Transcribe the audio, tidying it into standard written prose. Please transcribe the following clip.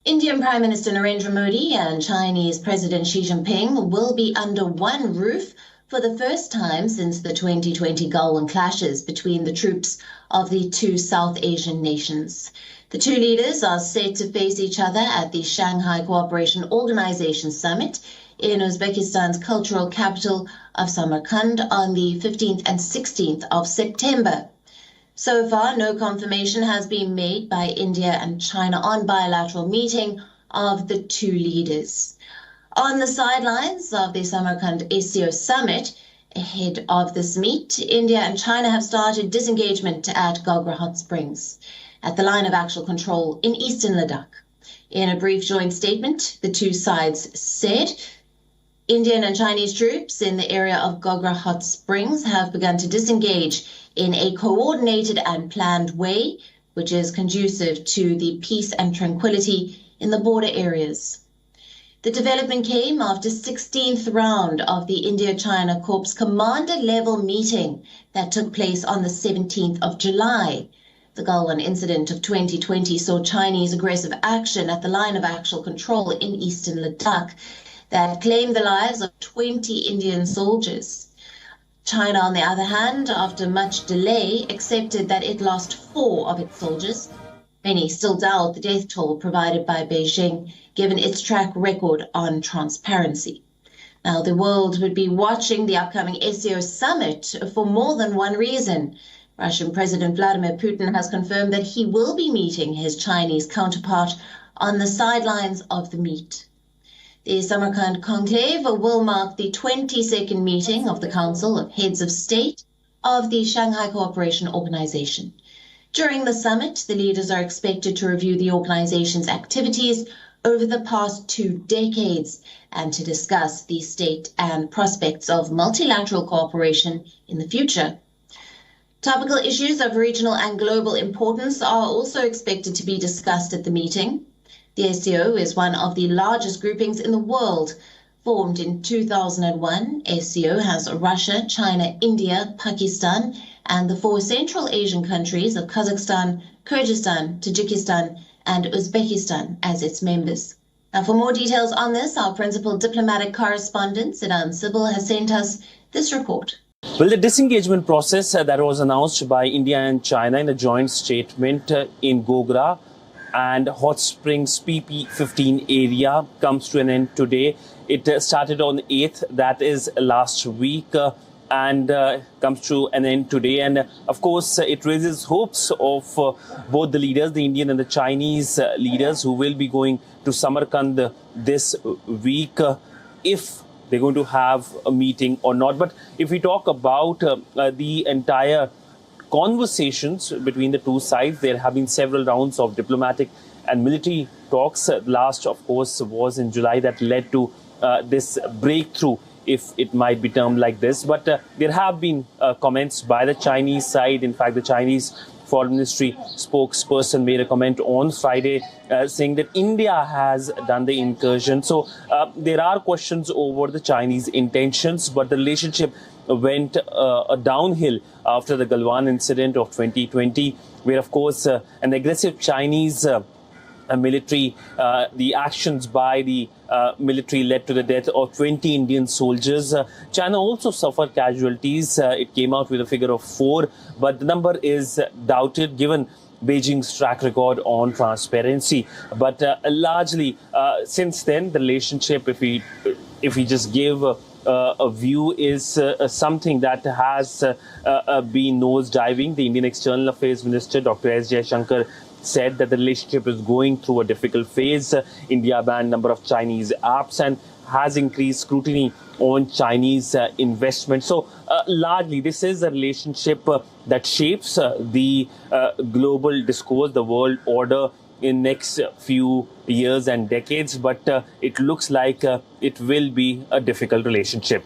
Indian Prime Minister Narendra Modi and Chinese President Xi Jinping will be under one roof for the first time since the 2020 Galwan clashes between the troops of the two South Asian nations. The two leaders are set to face each other at the Shanghai Cooperation Organisation summit in Uzbekistan's cultural capital of Samarkand on the 15th and 16th of September. So far, no confirmation has been made by India and China on bilateral meeting of the two leaders. On the sidelines of the Samarkand SCO summit, ahead of this meet, India and China have started disengagement at Gogra-Hot Springs, at the line of actual control in eastern Ladakh. In a brief joint statement, the two sides said Indian and Chinese troops in the area of Gogra-Hot Springs have begun to disengage in a coordinated and planned way, which is conducive to the peace and tranquility in the border areas. The development came after 16th round of the India-China Corps commander-level meeting that took place on the 17th of July. The Galwan incident of 2020 saw Chinese aggressive action at the line of actual control in eastern Ladakh that claimed the lives of 20 Indian soldiers. China, on the other hand, after much delay, accepted that it lost 4 of its soldiers. Many still doubt the death toll provided by Beijing, given its track record on transparency. Now, the world would be watching the upcoming SCO summit for more than one reason. Russian President Vladimir Putin has confirmed that he will be meeting his Chinese counterpart on the sidelines of the meet. The Samarkand conclave will mark the 22nd meeting of the Council of Heads of State of the Shanghai Cooperation Organisation. During the summit, the leaders are expected to review the organization's activities over the past 2 decades and to discuss the state and prospects of multilateral cooperation in the future. Topical issues of regional and global importance are also expected to be discussed at the meeting. The SCO is one of the largest groupings in the world. Formed in 2001, SCO has Russia, China, India, Pakistan, and the 4 Central Asian countries of Kazakhstan, Kyrgyzstan, Tajikistan, and Uzbekistan as its members. Now, for more details on this, our principal diplomatic correspondent, Siddhan Sibbal, has sent us this report. Well, the disengagement process that was announced by India and China in a joint statement in Gogra and Hot Springs PP15 area comes to an end today. It started on the 8th, that is last week, and comes to an end today. And of course, it raises hopes of both the leaders, the Indian and the Chinese leaders, who will be going to Samarkand this week, if they're going to have a meeting or not. But if we talk about the entire conversations between the two sides, there have been several rounds of diplomatic and military talks. Last, of course, was in July, that led to this breakthrough, if it might be termed like this. But there have been comments by the Chinese side. In fact, the Chinese Foreign Ministry spokesperson made a comment on Friday saying that India has done the incursion. So there are questions over the Chinese intentions, but the relationship went downhill after the Galwan incident of 2020, where, of course, an aggressive Chinese military, the actions by the military led to the death of 20 Indian soldiers. China also suffered casualties. It came out with a figure of 4, but the number is doubted given Beijing's track record on transparency. But largely, since then, the relationship, if we just give a view, is something that has been nosediving. The Indian External Affairs Minister, Dr. S. Jaishankar, said that the relationship is going through a difficult phase. India banned a number of Chinese apps and has increased scrutiny on Chinese investment. So largely, this is a relationship that shapes the global discourse, the world order in next few years and decades. But it looks like it will be a difficult relationship.